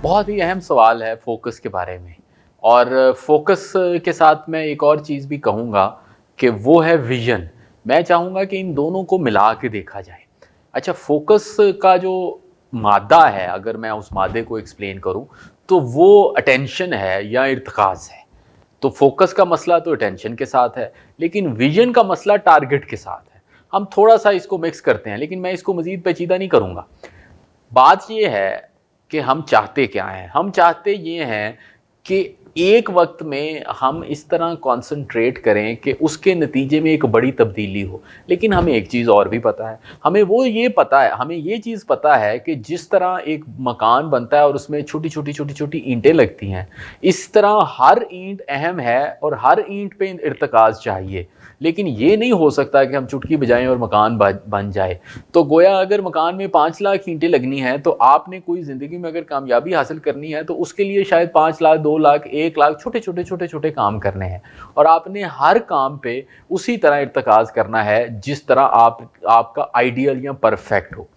बहुत ही अहम सवाल है फोकस के बारे में। और फोकस के साथ मैं एक और चीज़ भी कहूँगा कि वो है विजन। मैं चाहूँगा कि इन दोनों को मिला के देखा जाए। अच्छा, फोकस का जो मादा है, अगर मैं उस मादे को एक्सप्लेन करूँ, तो वो अटेंशन है या इर्तिकाज़ है। तो फोकस का मसला तो अटेंशन के साथ है, लेकिन विजन का मसला टारगेट के साथ है। हम थोड़ा सा इसको मिक्स करते हैं, लेकिन मैं इसको मज़ीद पेचीदा नहीं करूँगा। बात ये है कि हम चाहते क्या हैं? हम चाहते ये हैं कि एक वक्त में हम इस तरह कॉन्सन्ट्रेट करें कि उसके नतीजे में एक बड़ी तब्दीली हो। लेकिन हमें एक चीज़ और भी पता है, हमें ये चीज़ पता है कि जिस तरह एक मकान बनता है और उसमें छोटी-छोटी ईंटें लगती हैं, इस तरह हर ईंट अहम है और हर ईंट पे इर्तिकाज़ चाहिए। लेकिन ये नहीं हो सकता कि हम चुटकी बजाएँ और मकान बन जाए। तो गोया अगर मकान में 5 लाख ईंटें लगनी हैं, तो आपने कोई ज़िंदगी में अगर कामयाबी हासिल करनी है, तो उसके लिए शायद 5 लाख, 2 लाख, 1 लाख छोटे-छोटे काम करने हैं। और आपने हर काम पे उसी तरह इर्तिकाज़ करना है, जिस तरह आपका आइडियल या परफेक्ट हो।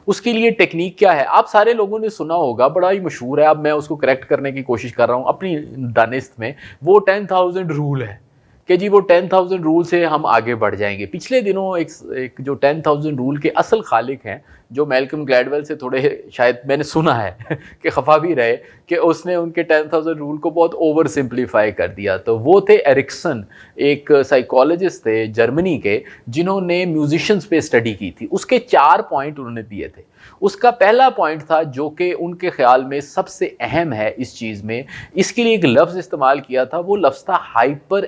उसके लिए टेक्नीक क्या है? आप सारे लोगों ने सुना होगा, बड़ा ही मशहूर है, अब मैं उसको करेक्ट करने की कोशिश कर रहा हूँ अपनी दानिस्त में। वो 10,000 रूल है कि जी वो 10,000 रूल से हम आगे बढ़ जाएंगे। पिछले दिनों एक जो 10,000 रूल के असल खालिक हैं, जो मैल्कम ग्लैडवेल से थोड़े शायद मैंने सुना है कि खफा भी रहे कि उसने उनके 10,000 रूल को बहुत ओवर सिंप्लीफाई कर दिया। तो वो थे एरिक्सन, एक साइकोलॉजिस्ट थे जर्मनी के, जिन्होंने म्यूजिशियंस पे स्टडी की थी। उसके 4 पॉइंट उन्होंने दिए थे। उसका पहला पॉइंट था, जो कि उनके ख्याल में सबसे अहम है इस चीज़ में, इसके लिए एक लफ्ज़ इस्तेमाल किया था, वो लफ्ज़ था हाइपर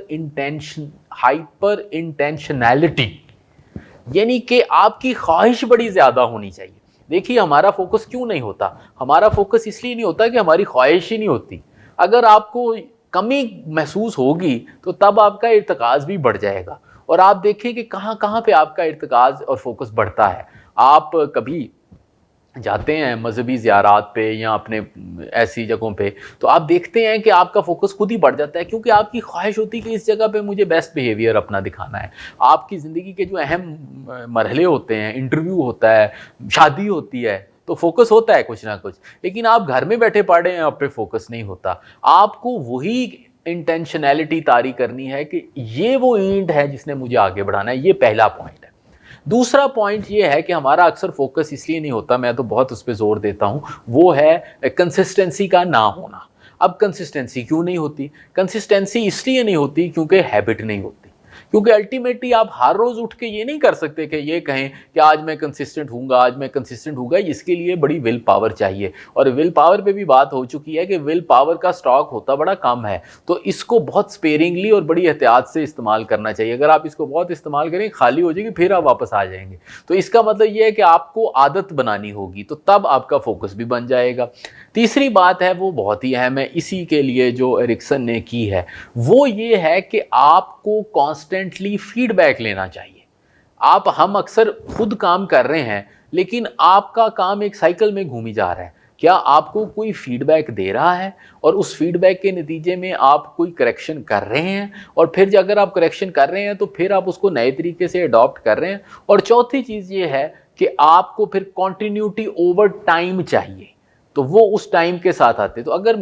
इंटेंशनैलिटी। यानी कि आपकी ख्वाहिश बड़ी ज़्यादा होनी चाहिए। देखिए, हमारा फोकस क्यों नहीं होता? हमारा फोकस इसलिए नहीं होता कि हमारी ख्वाहिश ही नहीं होती। अगर आपको कमी महसूस होगी, तो तब आपका इर्तिकाज़ भी बढ़ जाएगा। और आप देखें कि कहाँ कहाँ पे आपका इर्तिकाज़ और फोकस बढ़ता है। आप कभी जाते हैं मज़हबी ज़ियारात पे या अपने ऐसी जगहों पे, तो आप देखते हैं कि आपका फ़ोकस खुद ही बढ़ जाता है, क्योंकि आपकी ख्वाहिश होती है कि इस जगह पे मुझे बेस्ट बिहेवियर अपना दिखाना है। आपकी ज़िंदगी के जो अहम मरहले होते हैं, इंटरव्यू होता है, शादी होती है, तो फ़ोकस होता है कुछ ना कुछ। लेकिन आप घर में बैठे पड़े हैं, आप पे फ़ोकस नहीं होता। आपको वही इंटेंशनैलिटी तारी करनी है कि ये वो ईंट है जिसने मुझे आगे बढ़ाना है। ये पहला पॉइंट है। दूसरा पॉइंट ये है कि हमारा अक्सर फोकस इसलिए नहीं होता, मैं तो बहुत उस पर जोर देता हूँ, वो है कंसिस्टेंसी का ना होना। अब कंसिस्टेंसी क्यों नहीं होती? कंसिस्टेंसी इसलिए नहीं होती क्योंकि हैबिट नहीं होती। क्योंकि अल्टीमेटली आप हर रोज़ उठ के ये नहीं कर सकते कि ये कहें कि आज मैं कंसिस्टेंट हूँगा, आज मैं कंसिस्टेंट हूँगा। इसके लिए बड़ी विल पावर चाहिए, और विल पावर पे भी बात हो चुकी है कि विल पावर का स्टॉक होता बड़ा कम है। तो इसको बहुत स्पेयरिंगली और बड़ी एहतियात से इस्तेमाल करना चाहिए। अगर आप इसको बहुत इस्तेमाल करें, खाली हो जाएगी, फिर आप वापस आ जाएंगे। तो इसका मतलब ये है कि आपको आदत बनानी होगी, तो तब आपका फोकस भी बन जाएगा। तीसरी बात है, वो बहुत ही अहम है, इसी के लिए जो एरिक्सन ने की है, वो ये है कि आपको कॉन्स्टेंटली फीडबैक लेना चाहिए। हम अक्सर खुद काम कर रहे हैं, लेकिन आपका काम एक साइकिल में घूमी जा रहा है। क्या आपको कोई फीडबैक दे रहा है, और उस फीडबैक के नतीजे में आप कोई करेक्शन कर रहे हैं, और फिर अगर आप करेक्शन कर रहे हैं तो फिर आप उसको नए तरीके से अडॉप्ट कर रहे हैं। और चौथी चीज़ ये है कि आपको फिर कॉन्टिन्यूटी ओवर टाइम चाहिए, तो वो उस टाइम के साथ आते। तो अगर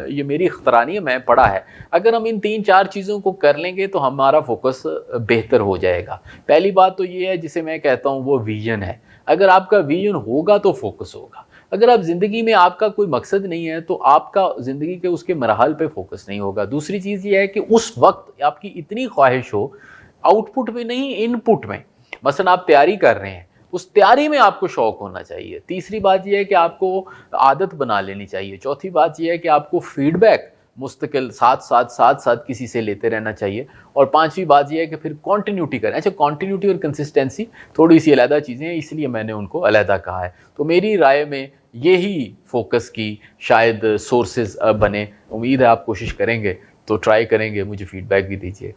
ये मेरी इख्तरा नहीं है, मैं पढ़ा है, अगर हम इन 3-4 चीज़ों को कर लेंगे तो हमारा फोकस बेहतर हो जाएगा। पहली बात तो ये है, जिसे मैं कहता हूँ, वो विजन है। अगर आपका विजन होगा तो फोकस होगा। अगर आप ज़िंदगी में आपका कोई मकसद नहीं है, तो आपका ज़िंदगी के उसके मराहल पे फोकस नहीं होगा। दूसरी चीज़ ये है कि उस वक्त आपकी इतनी ख्वाहिश हो, आउटपुट में नहीं, इनपुट में। मसलन आप तैयारी कर रहे हैं, उस तैयारी में आपको शौक होना चाहिए। तीसरी बात यह है कि आपको आदत बना लेनी चाहिए। चौथी बात यह है कि आपको फीडबैक मुस्तकिल साथ साथ किसी से लेते रहना चाहिए। और पांचवी बात यह है कि फिर कॉन्टिन्यूटी करें। अच्छा, कॉन्टिन्यूटी और कंसिस्टेंसी थोड़ी सी अलग चीज़ें हैं, इसलिए मैंने उनको अलग कहा है। तो मेरी राय में यही फोकस की शायद सोर्सेज बने। उम्मीद है आप कोशिश करेंगे, तो ट्राई करेंगे, मुझे फीडबैक भी दीजिए।